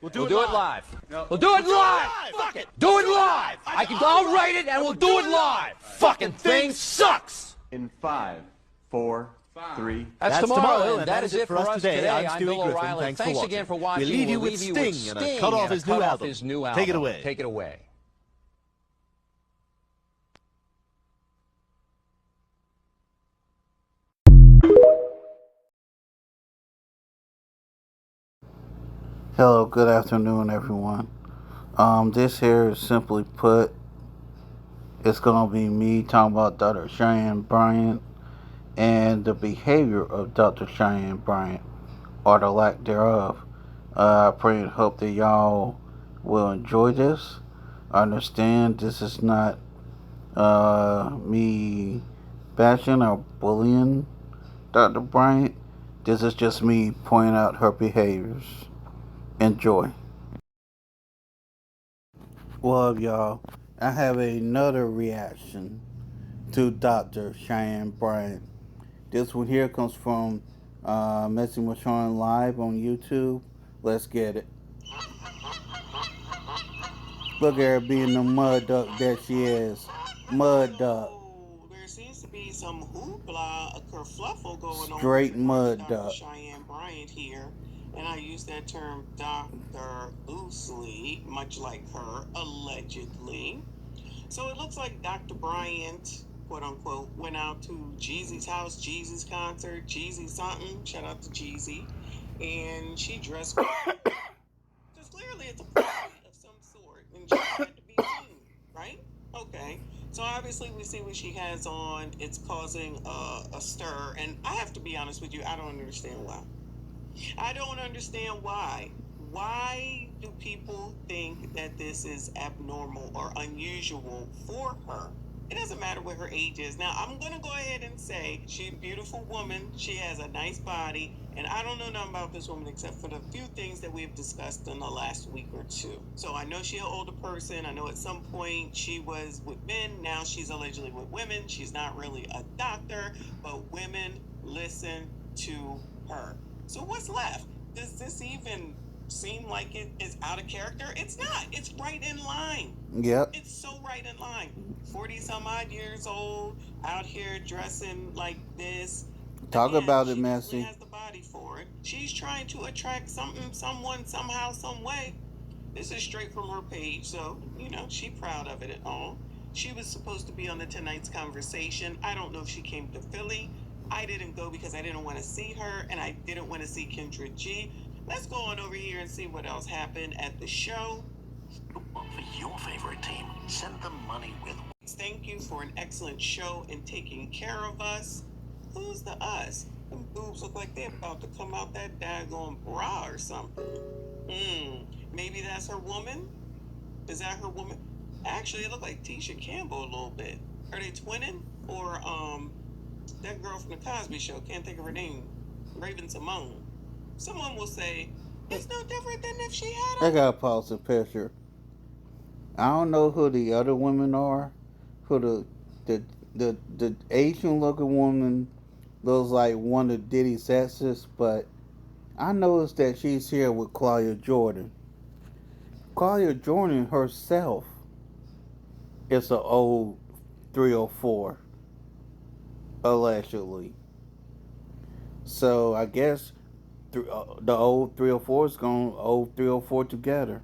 We'll do it live. No. We'll do it live. Fuck it. Do it live. I'll write it and we'll do it live. Fucking thing sucks. In 5, 4, 3. That's tomorrow, and that is it for us today. I'm Bill Griffin. O'Reilly. Thanks again for watching. We'll leave you with Sting and a cut off his new album. Take it away. Take it away. Hello, good afternoon, everyone. This here is simply put, it's gonna be me talking about Dr. Cheyyanne Bryant and the behavior of Dr. Cheyyanne Bryant, or the lack thereof. I pray and hope that y'all will enjoy this. I understand this is not me bashing or bullying Dr. Bryant. This is just me pointing out her behaviors. Enjoy. Well, y'all, I have another reaction to Dr. Cheyyanne Bryant. This one here comes from Messing with Sean Live on YouTube. Let's get it. Look at her being the mud duck that she is. Mud duck. There seems to be some hoopla, a kerfluffle going on. Straight mud duck. Cheyyanne Bryant here. And I use that term doctor loosely, much like her, allegedly. So it looks like Dr. Bryant, quote unquote, went out to Jeezy's house, Jeezy's concert, Jeezy something, shout out to Jeezy, and she dressed because clearly it's a party of some sort, and she had to be seen, right? Okay. So obviously we see what she has on. It's causing a stir, and I have to be honest with you, I don't understand why. I don't understand why. Why do people think that this is abnormal or unusual for her? It doesn't matter what her age is. Now, I'm going to go ahead and say she's a beautiful woman. She has a nice body. And I don't know nothing about this woman except for the few things that we've discussed in the last week or two. So I know she's an older person. I know at some point she was with men. Now she's allegedly with women. She's not really a doctor, but women listen to her. So what's left? Does this even seem like it is out of character? It's not. It's right in line. Yep. It's so right in line. 40 some odd years old, out here dressing like this. Talk about it, she Messy. She has the body for it. She's trying to attract something, someone, somehow, some way. This is straight from her page, so, she's proud of it at all. She was supposed to be on the Tonight's Conversation. I don't know if she came to Philly. I didn't go because I didn't want to see her, and I didn't want to see Kendra G. Let's go on over here and see what else happened at the show. For your favorite team, send them money with. Thank you for an excellent show and taking care of us. Who's the us? Them boobs look like they're about to come out that daggone bra or something. Maybe that's her woman? Is that her woman? Actually, it looked like Tisha Campbell a little bit. Are they twinning? Or, that girl from the Cosby Show, can't think of her name, Raven Simone. Someone will say, it's no different than if she had I gotta pause the picture. I don't know who the other women are. Who the Asian looking woman looks like one of Diddy's exes, but I noticed that she's here with Claudia Jordan. Claudia Jordan herself is an old 304. Allegedly. So I guess the old 304 is going old 304 together.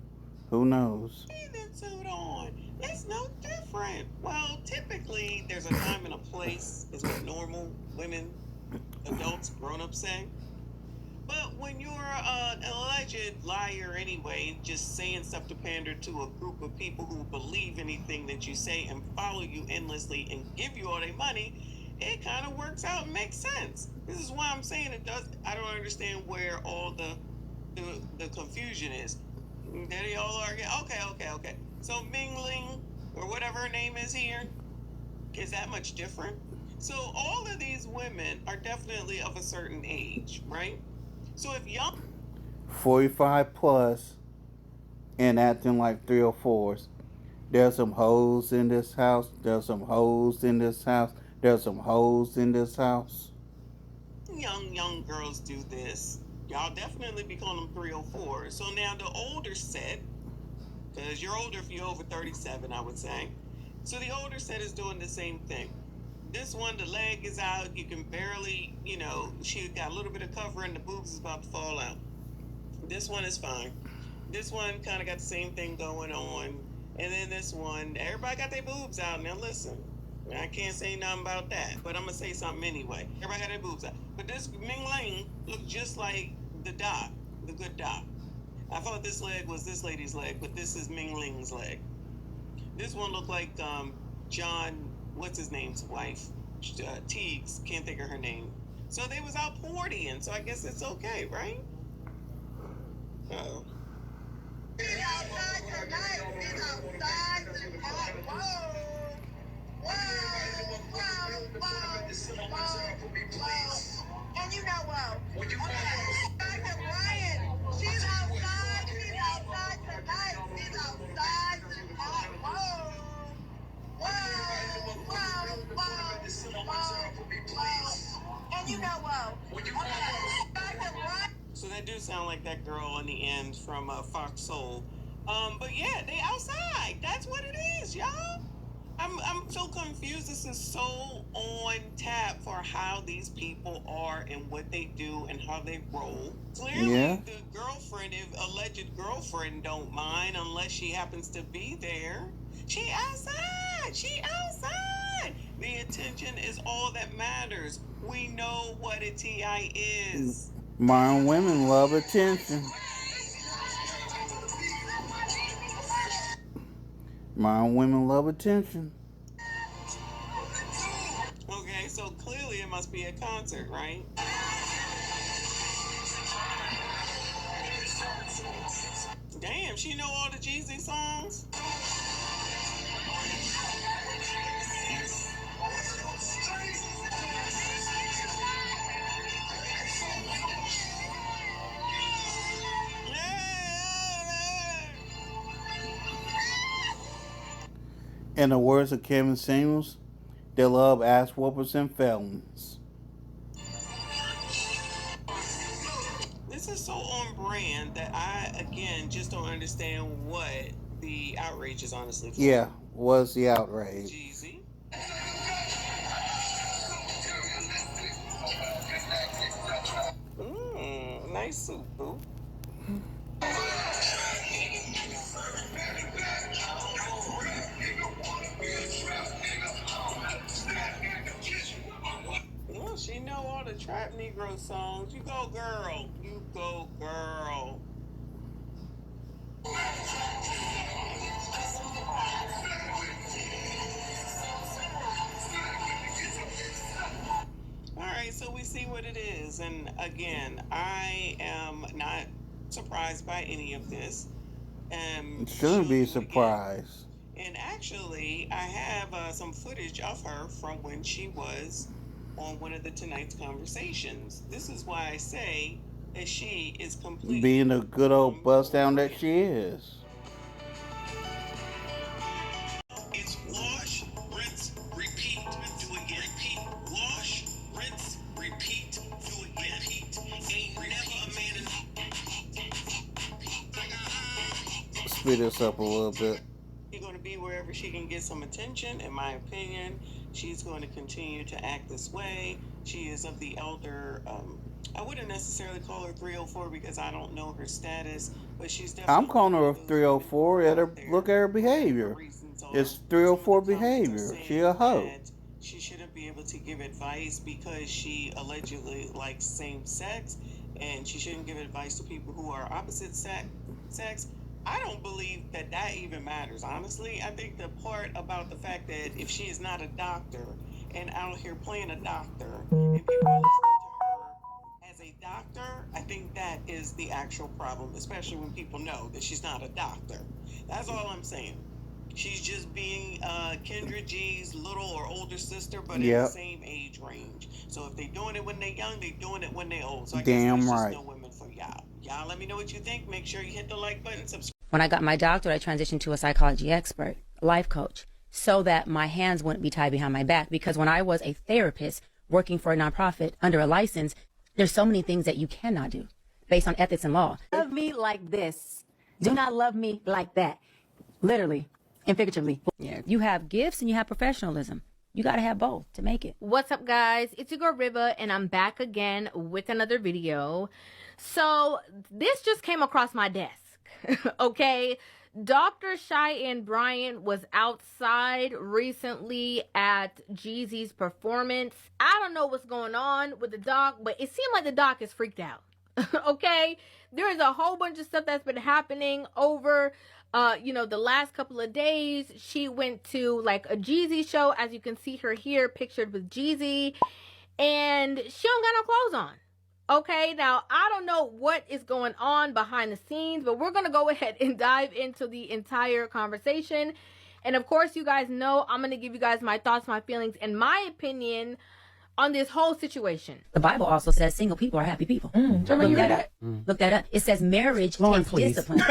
Who knows? that suit on. It's no different. Well, typically there's a time and a place is what normal women, adults, grown-ups say. But when you're an alleged liar anyway, just saying stuff to pander to a group of people who believe anything that you say and follow you endlessly and give you all their money, it kind of works out and makes sense. This is why I'm saying it does. I don't understand where all the confusion is. There they all are again. Okay. So Mingling, or whatever her name is here, is that much different? So all of these women are definitely of a certain age, right? So if young 45 plus and acting like 304s. There's some hoes in this house. There's some hoes in this house. There's some hoes in this house. young girls do this, Y'all definitely be calling them 304. So now the older set, because you're older if you're over 37, I would say. So the older set is doing the same thing. This one, the leg is out. You can barely, she got a little bit of cover and the boobs is about to fall out. This one is fine. This one kind of got the same thing going on. And then this one, everybody got their boobs out. Now listen, I can't say nothing about that, but I'm going to say something anyway. Everybody got their boobs out. But this Ming Ling looked just like the doc, the good doc. I thought this leg was this lady's leg, but this is Ming Ling's leg. This one looked like John, what's his name's wife? Teagues, can't think of her name. So they was out partying, so I guess it's okay, right? Oh. Outside tonight, it's outside tonight. Whoa. And you know what? Dr. Bryant, she's outside tonight. She's outside tonight. Whoa. And you know what? Dr. Bryant. So that do sound like that girl on the end from Fox Soul. But yeah, they outside. That's what it is, y'all. I'm so confused. This is so on tap for how these people are and what they do and how they roll. Clearly, the girlfriend, if alleged girlfriend, don't mind unless she happens to be there. She outside. She outside. The attention is all that matters. We know what a TI is. Modern women love attention. Modern women love attention. Okay, so clearly it must be a concert, right? Damn, she know all the Jeezy songs? In the words of Kevin Samuels, they love ass whoopers and felons. This is so on brand that I, again, just don't understand what the outrage is honestly for. Yeah, was the outrage. Jeezy. Nice suit, boo. Well, she know all the trap Negro songs. You go, girl. You go, girl. Alright, so we see what it is. And again, I am not surprised by any of this. Shouldn't be surprised. And actually, I have some footage of her from when she was on one of the Tonight's Conversations. This is why I say that she is completely... being a good old bust down that she is. It's wash, rinse, repeat, do again, repeat. Wash, rinse, repeat, do again, repeat. Ain't never a man in... Speed this up a little bit. She's going to be wherever she can get some attention, in my opinion. She's going to continue to act this way. She is of the elder... I wouldn't necessarily call her 304 because I don't know her status, but she's definitely... I'm calling her a 304. Look at her behavior. It's 304 behavior. She a hoe. She shouldn't be able to give advice because she allegedly likes same sex, and she shouldn't give advice to people who are opposite sex. I don't believe that even matters, honestly. I think the part about the fact that if she is not a doctor and out here playing a doctor and people are listening to her as a doctor, I think that is the actual problem, especially when people know that she's not a doctor. That's all I'm saying. She's just being Kendra G's little or older sister, but in the same age range. So if they're doing it when they're young, they're doing it when they're old. So I guess there's just no women for y'all. Y'all let me know what you think. Make sure you hit the like button, subscribe. When I got my doctorate, I transitioned to a psychology expert, a life coach, so that my hands wouldn't be tied behind my back. Because when I was a therapist working for a nonprofit under a license, there's so many things that you cannot do. based on ethics and law. Love me like this. Do not love me like that. Literally and figuratively. Yeah. You have gifts and you have professionalism. You got to have both to make it. What's up, guys? It's your girl Riva, and I'm back again with another video. So this just came across my desk. Okay, Dr. Cheyyanne Bryant was outside recently at Jeezy's performance. I don't know what's going on with the doc, but it seemed like the doc is freaked out. Okay, there is a whole bunch of stuff that's been happening over the last couple of days. She went to like a Jeezy show, as you can see her here pictured with Jeezy, and she don't got no clothes on. Okay, now I don't know what is going on behind the scenes, but we're gonna go ahead and dive into the entire conversation. And of course, you guys know I'm gonna give you guys my thoughts, my feelings, and my opinion on this whole situation. The Bible also says single people are happy people. Look that up. It says marriage takes discipline.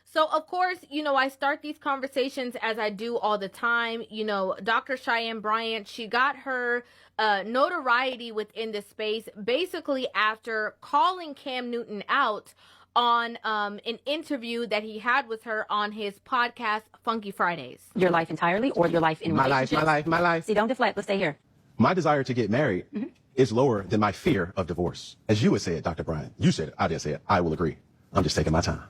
So, of course, I start these conversations as I do all the time. Dr. Cheyyanne Bryant, she got her notoriety within this space basically after calling Cam Newton out on an interview that he had with her on his podcast, Funky Fridays. Your life entirely or your life in relationships? My life. See, don't deflect. Let's stay here. My desire to get married is lower than my fear of divorce. As you would say it, Dr. Bryant. You said it. I didn't say it. I will agree. I'm just taking my time.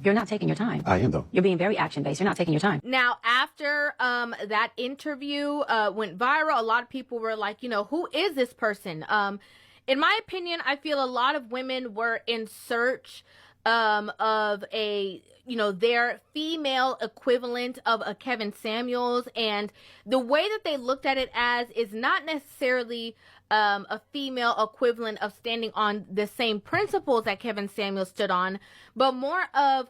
You're not taking your time. I am, though. You're being very action-based. You're not taking your time. Now, after that interview went viral, a lot of people were like, who is this person? In my opinion, I feel a lot of women were in search of their female equivalent of a Kevin Samuels, and the way that they looked at it as is not necessarily a female equivalent of standing on the same principles that Kevin Samuels stood on, but more of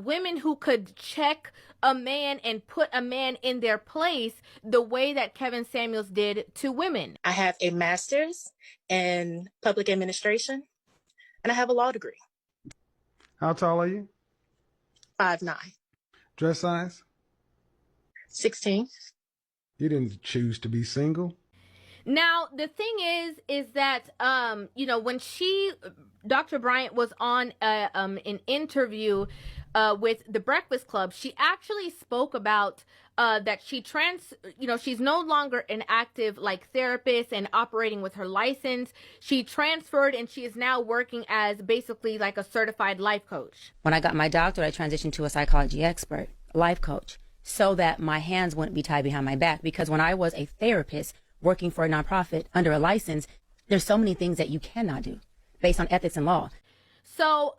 women who could check a man and put a man in their place the way that Kevin Samuels did to women. I have a master's in public administration, and I have a law degree. How tall are you? 5'9". Dress size? 16. You didn't choose to be single? Now, the thing is that, when Dr. Bryant was on an interview with The Breakfast Club, she actually spoke about that she's no longer an active therapist and operating with her license. She transferred and she is now working as basically like a certified life coach. When I got my doctorate, I transitioned to a psychology expert, a life coach, so that my hands wouldn't be tied behind my back. Because when I was a therapist working for a nonprofit under a license, there's so many things that you cannot do based on ethics and law. So,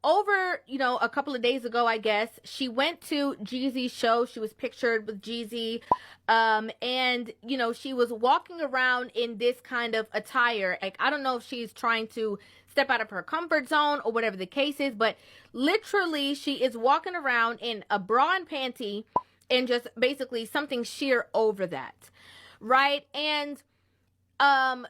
over, a couple of days ago, I guess, she went to Jeezy's show. She was pictured with Jeezy. And, she was walking around in this kind of attire. Like, I don't know if she's trying to step out of her comfort zone or whatever the case is, but literally she is walking around in a bra and panty and just basically something sheer over that. Right? And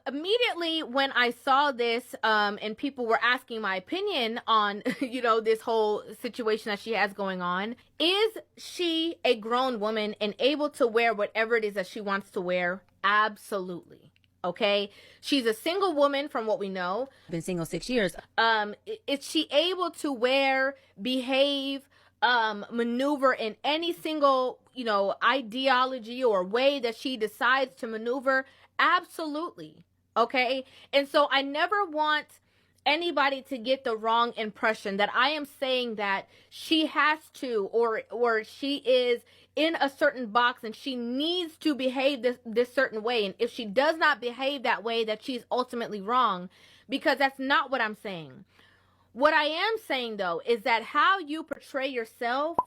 immediately when I saw this, and people were asking my opinion on, this whole situation that she has going on, is she a grown woman and able to wear whatever it is that she wants to wear? Absolutely. Okay. She's a single woman from what we know. Been single 6 years. Is she able to wear, behave, maneuver in any single, ideology or way that she decides to maneuver? Absolutely. Okay. And so I never want anybody to get the wrong impression that I am saying that she has to, or she is in a certain box and she needs to behave this certain way. And if she does not behave that way, that she's ultimately wrong, because that's not what I'm saying. What I am saying, though, is that how you portray yourself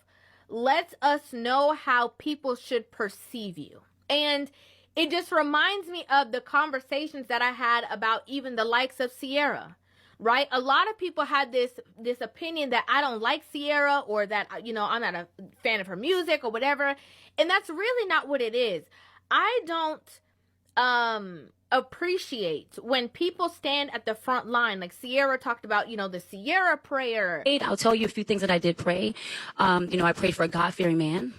lets us know how people should perceive you. And it just reminds me of the conversations that I had about even the likes of Sierra, right? A lot of people had this opinion that I don't like Sierra, or that, I'm not a fan of her music or whatever. And that's really not what it is. I don't appreciate when people stand at the front line, like Sierra talked about, the Sierra prayer. I'll tell you a few things that I did pray. I prayed for a God-fearing man.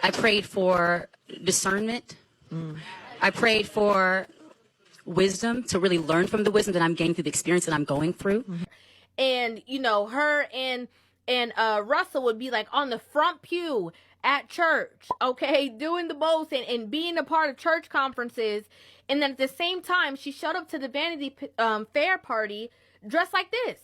I prayed for discernment. I prayed for wisdom to really learn from the wisdom that I'm gaining through the experience that I'm going through. And, you know, her and Russell would be like on the front pew at church, okay, doing the most and being a part of church conferences. And then at the same time, she showed up to the Vanity Fair party dressed like this.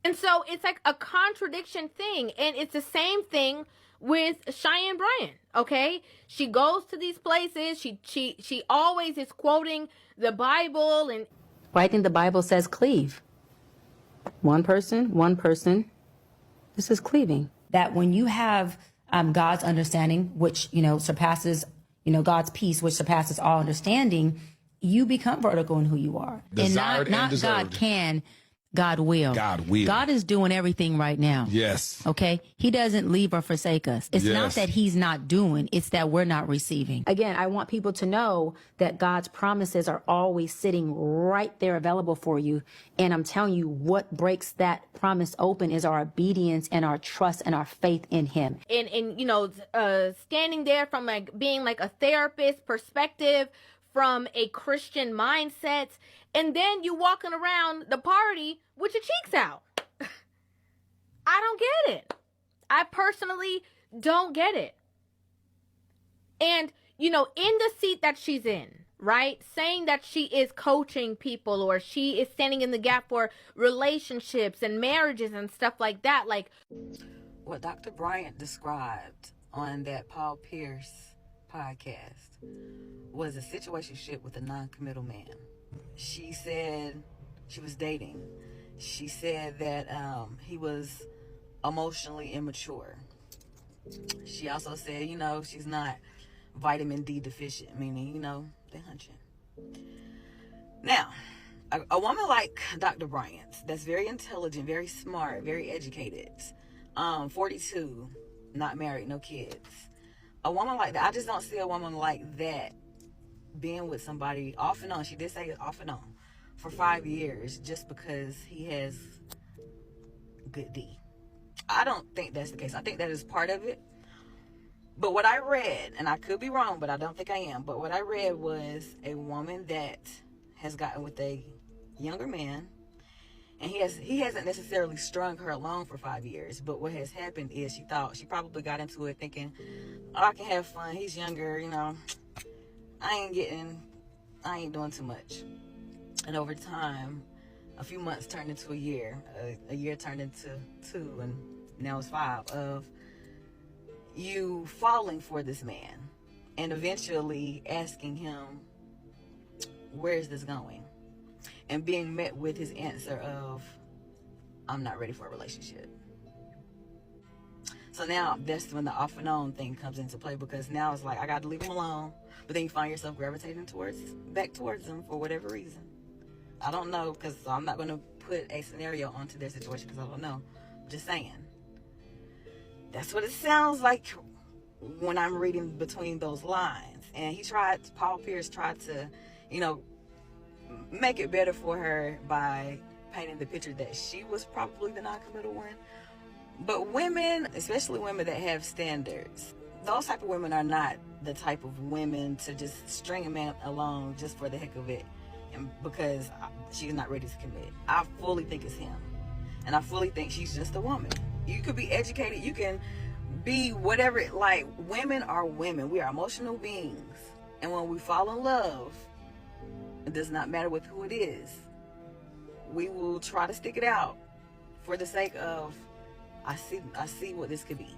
And so it's like a contradiction thing. And it's the same thing with Cheyyanne Bryant, okay? She goes to these places. She always is quoting the Bible. And Well, I think the Bible says cleave. One person. This is cleaving. That when you have God's understanding, which, you know, surpasses, you know, God's peace, which surpasses all understanding, you become vertical in who you are. Desired and not deserved. God can, God will. God will. God is doing everything right now. Yes. Okay? He doesn't leave or forsake us. It's not Yes. that he's not doing, it's that we're not receiving. Again, I want people to know that God's promises are always sitting right there available for you. And I'm telling you, what breaks that promise open is our obedience and our trust and our faith in him. And you know, standing there from like being like a therapist perspective, from a Christian mindset, and then you walking around the party with your cheeks out. I don't get it. I personally don't get it. And, you know, in the seat that she's in, right, saying that she is coaching people or she is standing in the gap for relationships and marriages and stuff like that, like what Dr. Bryant described on that Paul Pierce podcast was a situationship with a non-committal man. She said she was dating. She said that he was emotionally immature. She also said, you know, she's not vitamin D deficient, meaning, you know, they're hunching. Now, a woman like Dr. Bryant, that's very intelligent, very smart, very educated, 42, not married, no kids. A woman like that, I just don't see a woman like that being with somebody off and on. She did say it off and on for 5 years just because he has good D. I don't think that's the case. I think that is part of it. But what I read, and I could be wrong, but I don't think I am, but what I read was a woman that has gotten with a younger man, and he hasn't necessarily strung her along for 5 years, but what has happened is she probably got into it thinking, oh, I can have fun, he's younger, you know, I ain't doing too much. And over time, a few months turned into a year turned into 2, and now it's 5 of you falling for this man and eventually asking him, where is this going? And being met with his answer of, I'm not ready for a relationship. So now that's when the off and on thing comes into play, because now it's like, I got to leave him alone. But then you find yourself gravitating back towards him for whatever reason. I don't know, because I'm not going to put a scenario onto their situation because I don't know. I'm just saying. That's what it sounds like when I'm reading between those lines. And Paul Pierce tried to, you know, make it better for her by painting the picture that she was probably the non-committal one. But women, especially women that have standards, those type of women are not the type of women to just string a man along just for the heck of it, and because she's not ready to commit. I fully think it's him, and I fully think she's just a woman. You could be educated, you can be whatever. Like, women are women. We are emotional beings, and when we fall in love, it does not matter with who it is. We will try to stick it out for the sake of, I see what this could be.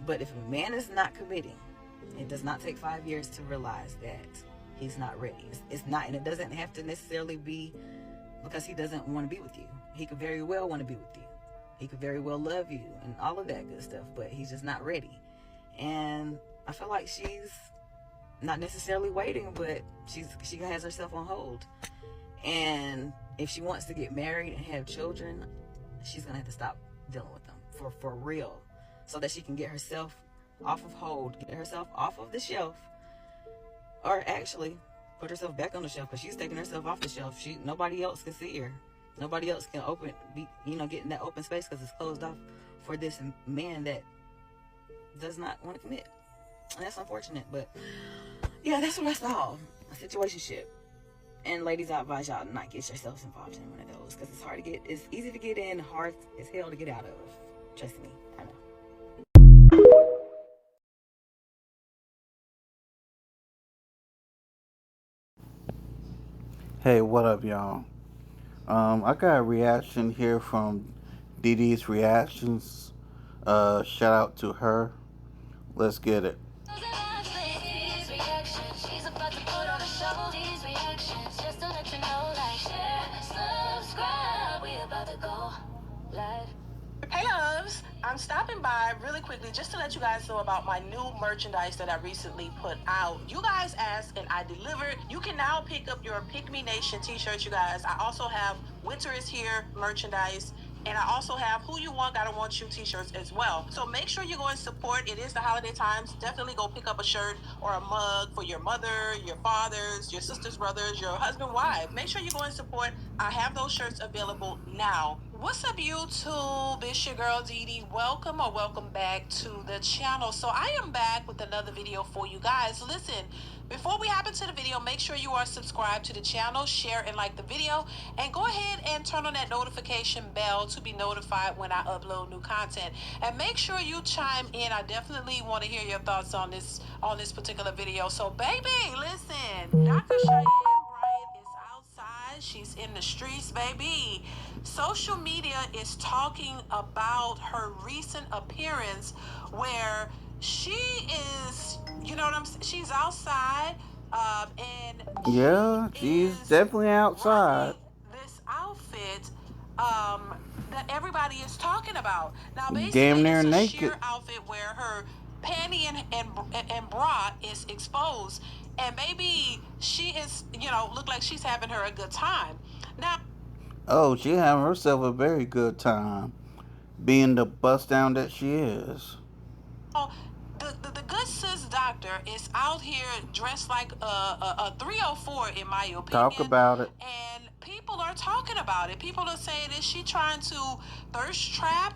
But if a man is not committing, it does not take 5 years to realize that he's not ready. It's not, and it doesn't have to necessarily be because he doesn't want to be with you. He could very well want to be with you. He could very well love you and all of that good stuff, but he's just not ready. And I feel like she's not necessarily waiting, but she has herself on hold. And if she wants to get married and have children, she's gonna have to stop dealing with them for real, so that she can get herself off of hold, get herself off of the shelf, or actually put herself back on the shelf, because she's taking herself off the shelf. Nobody else can see her. Nobody else can get in that open space because it's closed off for this man that does not want to commit. And that's unfortunate, but yeah, that's what I saw. A situationship. And ladies, I advise y'all to not get yourselves involved in one of those, because it's hard to get, it's easy to get in, hard as hell to get out of. Trust me, I know. Hey, what up, y'all? I got a reaction here from Dee Dee's Reactions. Shout out to her. Let's get it. Hey loves, I'm stopping by really quickly just to let you guys know about my new merchandise that I recently put out. You guys asked and I delivered. You can now pick up your Pick Me Nation t-shirts, you guys. I also have Winter is Here merchandise. And I also have Who You Want Gotta Want You t-shirts as well. So make sure you go and support. It is the holiday times. Definitely go pick up a shirt or a mug for your mother, your fathers, your sisters, brothers, your husband, wife. Make sure you go and support. I have those shirts available now. What's up, YouTube? It's your girl Dee Dee. Welcome or welcome back to the channel. So I am back with another video for you guys. Listen, before we hop into the video, make sure you are subscribed to the channel, share and like the video, and go ahead and turn on that notification bell to be notified when I upload new content. And make sure you chime in. I definitely want to hear your thoughts on this particular video. So baby, listen, Dr. Cheyyanne Bryant is outside. She's in the streets, baby. Social media is talking about her recent appearance where she is, you know what I'm saying? She's outside, and Yeah, she's definitely outside. this outfit, that everybody is talking about. Now, Damn basically, near it's a naked. sheer outfit where her panty and bra is exposed, and maybe she is, you know, look like she's having her a good time. Now, Oh, she having herself a very good time, being the bust down that she is. the good sis doctor is out here dressed like a 304 in my opinion. Talk about it. And people are talking about it. People are saying, is she trying to thirst trap?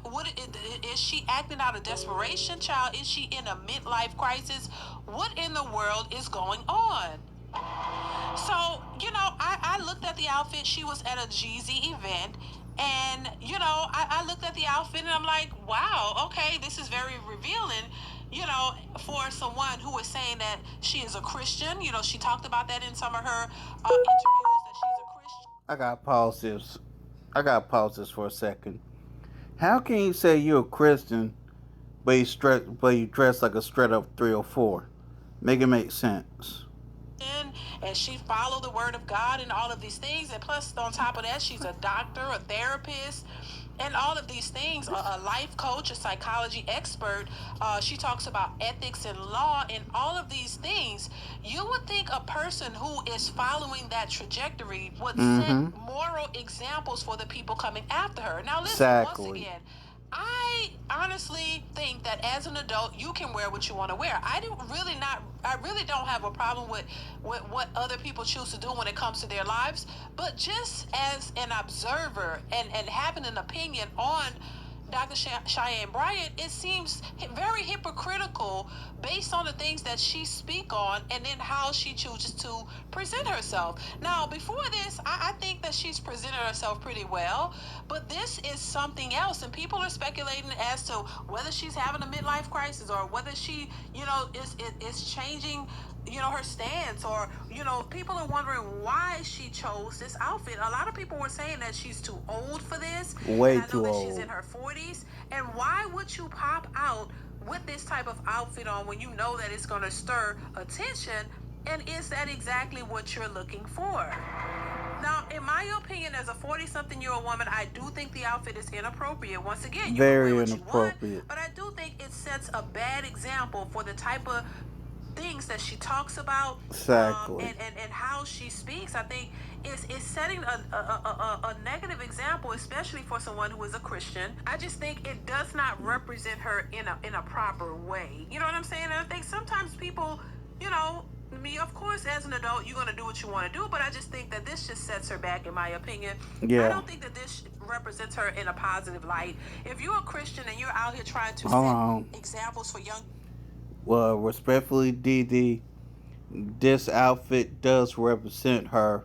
Is she acting out of desperation, child? Is she in a midlife crisis? What in the world is going on? So, you know, I looked at the outfit. She was at a Jeezy event. And, you know, I looked at the outfit and I'm like, wow, okay, this is very revealing, you know, for someone who is saying that she is a Christian. You know, she talked about that in some of her interviews, that she's a Christian. I gotta pause this for a second. How can you say you're a Christian, but you dress like a straight up 304? Make it make sense. And she followed the word of God and all of these things. And plus, on top of that, she's a doctor, a therapist, and all of these things, a life coach, a psychology expert. She talks about ethics and law and all of these things. You would think a person who is following that trajectory would set moral examples for the people coming after her. Now, listen, once again, I honestly think that as an adult, you can wear what you want to wear. I really don't have a problem with what other people choose to do when it comes to their lives. But just as an observer and having an opinion on Dr. Cheyyanne Bryant, it seems very hypocritical based on the things that she speak on and then how she chooses to present herself. Now, before this, I think that she's presented herself pretty well, but this is something else, and people are speculating as to whether she's having a midlife crisis or whether she, you know, is changing, you know, her stance, or, you know, people are wondering why she chose this outfit. A lot of people were saying that she's too old for this. Way and I know too that old. She's in her 40s, and why would you pop out with this type of outfit on when you know that it's going to stir attention? And is that exactly what you're looking for? Now, in my opinion, as a 40-something-year-old woman, I do think the outfit is inappropriate. Once again, you Very can wear what inappropriate. you want, but I do think it sets a bad example for the type of things that she talks about. Exactly. And how she speaks. I think is setting a negative example, especially for someone who is a Christian. I just think it does not represent her in a proper way. You know what I'm saying? And I think sometimes people, you know, me, of course, as an adult, you're going to do what you want to do, but I just think that this just sets her back, in my opinion. Yeah. I don't think that this represents her in a positive light. If you're a Christian and you're out here trying to set examples for young... Well, respectfully, Dee Dee, this outfit does represent her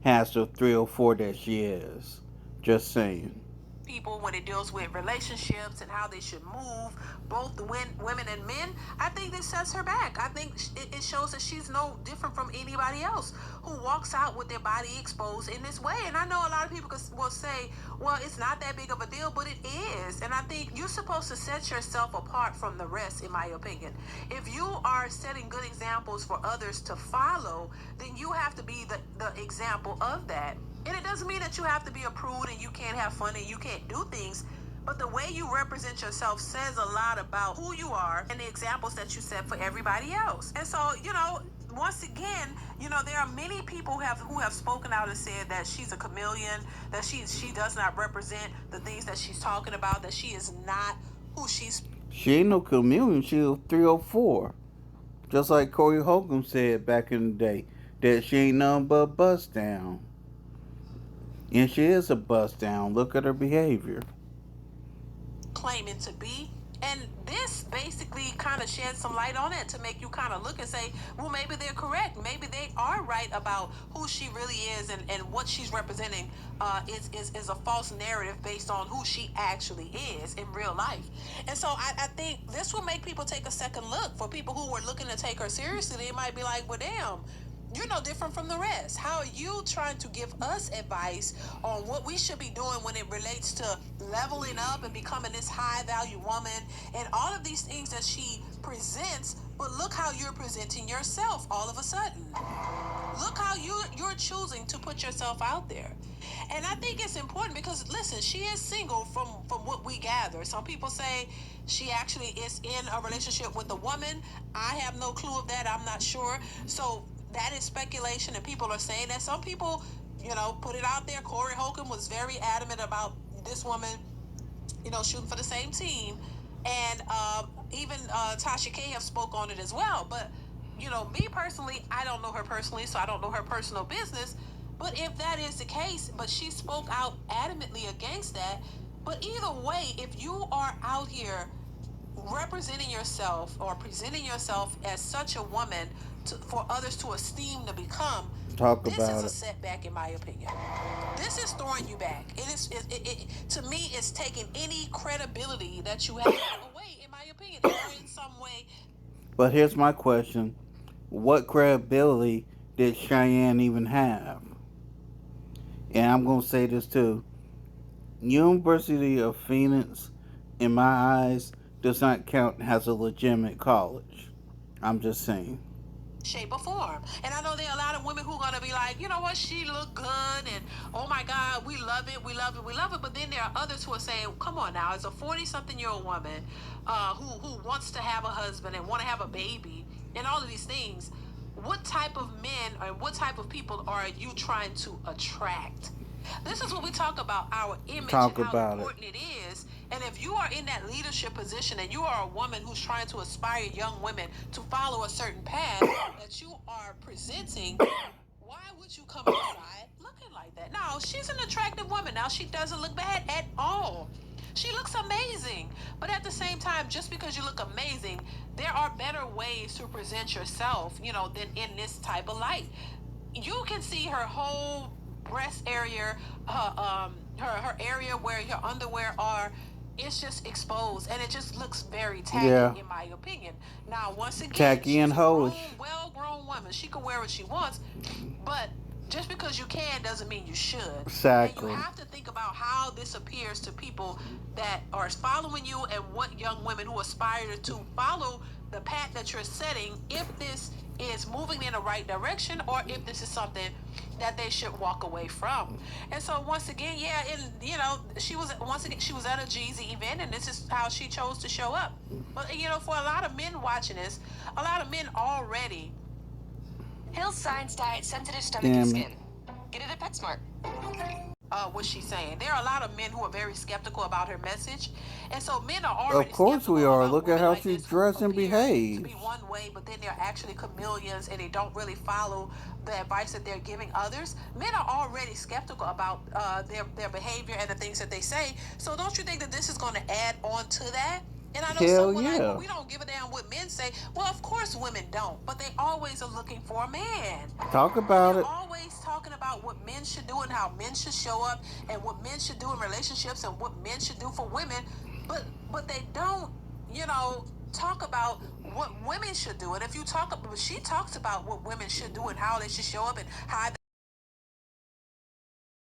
has the 304 that she is. Just saying. People when it deals with relationships and how they should move, both the women and men, I think this sets her back. I think it shows that she's no different from anybody else who walks out with their body exposed in this way. And I know a lot of people will say, well, it's not that big of a deal, but it is. And I think you're supposed to set yourself apart from the rest, in my opinion. If you are setting good examples for others to follow, then you have to be the example of that. And it doesn't mean that you have to be a prude and you can't have fun and you can't do things. But the way you represent yourself says a lot about who you are and the examples that you set for everybody else. And so, once again, there are many people who have spoken out and said that she's a chameleon, that she does not represent the things that she's talking about, that she is not who she's. She ain't no chameleon. She's a 304. Just like Corey Holcomb said back in the day, that she ain't nothing but bust down. And she is a bust down. Look at her behavior. Claiming to be. And this basically kind of sheds some light on it to make you kind of look and say, well, maybe they're correct. Maybe they are right about who she really is and what she's representing is a false narrative based on who she actually is in real life. And so I think this will make people take a second look. For people who were looking to take her seriously, they might be like, well, damn, you're no different from the rest. How are you trying to give us advice on what we should be doing when it relates to leveling up and becoming this high value woman and all of these things that she presents? But look how you're presenting yourself all of a sudden. Look how you're choosing to put yourself out there. And I think it's important because, listen, she is single from what we gather. Some people say she actually is in a relationship with a woman. I have no clue of that. I'm not sure. So that is speculation, and people are saying that. Some people, put it out there. Corey Holcomb was very adamant about this woman, shooting for the same team. And even Tasha K have spoke on it as well. But, me personally, I don't know her personally, so I don't know her personal business. But if that is the case, but she spoke out adamantly against that. But either way, if you are out here representing yourself or presenting yourself as such a woman for others to esteem to become, this is a setback, in my opinion. This is throwing you back. To me, it's taking any credibility that you have away, in my opinion, in some way. But here's my question. What credibility did Cheyyanne even have? And I'm going to say this too. University of Phoenix, in my eyes, does not count as a legitimate college. I'm just saying. Shape or form. And I know there are a lot of women who are going to be like, you know what, she look good and oh my God, we love it, we love it, we love it. But then there are others who are saying, come on now, as a 40-something-year-old woman who wants to have a husband and want to have a baby and all of these things, what type of men or what type of people are you trying to attract? This is what we talk about, our image and how important it is. And if you are in that leadership position and you are a woman who's trying to inspire young women to follow a certain path that you are presenting, why would you come outside looking like that? No, she's an attractive woman. Now, she doesn't look bad at all. She looks amazing. But at the same time, just because you look amazing, there are better ways to present yourself, than in this type of light. You can see her whole breast area, her area where your underwear are. It's just exposed, and it just looks very tacky, in my opinion. Now, once again, tacky and hoish. Well-grown woman. She can wear what she wants, but just because you can doesn't mean you should. Exactly. And you have to think about how this appears to people that are following you and what young women who aspire to follow the path that you're setting, if this is moving in the right direction or if this is something that they should walk away from. And so once again, she was at a Jeezy event, and this is how she chose to show up. But for a lot of men watching this, a lot of men already. Hill's Science Diet, sensitive stomach and skin. Get it at PetSmart. What she's saying. There are a lot of men who are very skeptical about her message, and so men are already. Of course we are. Look at how she dressed and behaves. To be one way, but then they're actually chameleons, and they don't really follow the advice that they're giving others. Men are already skeptical about their behavior and the things that they say. So don't you think that this is going to add on to that? And I know Hell someone like, yeah. well, we don't give a damn what men say. Well, of course women don't, but they always are looking for a man. Talk about They're it. always talking about what men should do and how men should show up and what men should do in relationships and what men should do for women, but they don't, talk about what women should do. And if you talk about, she talks about what women should do and how they should show up and how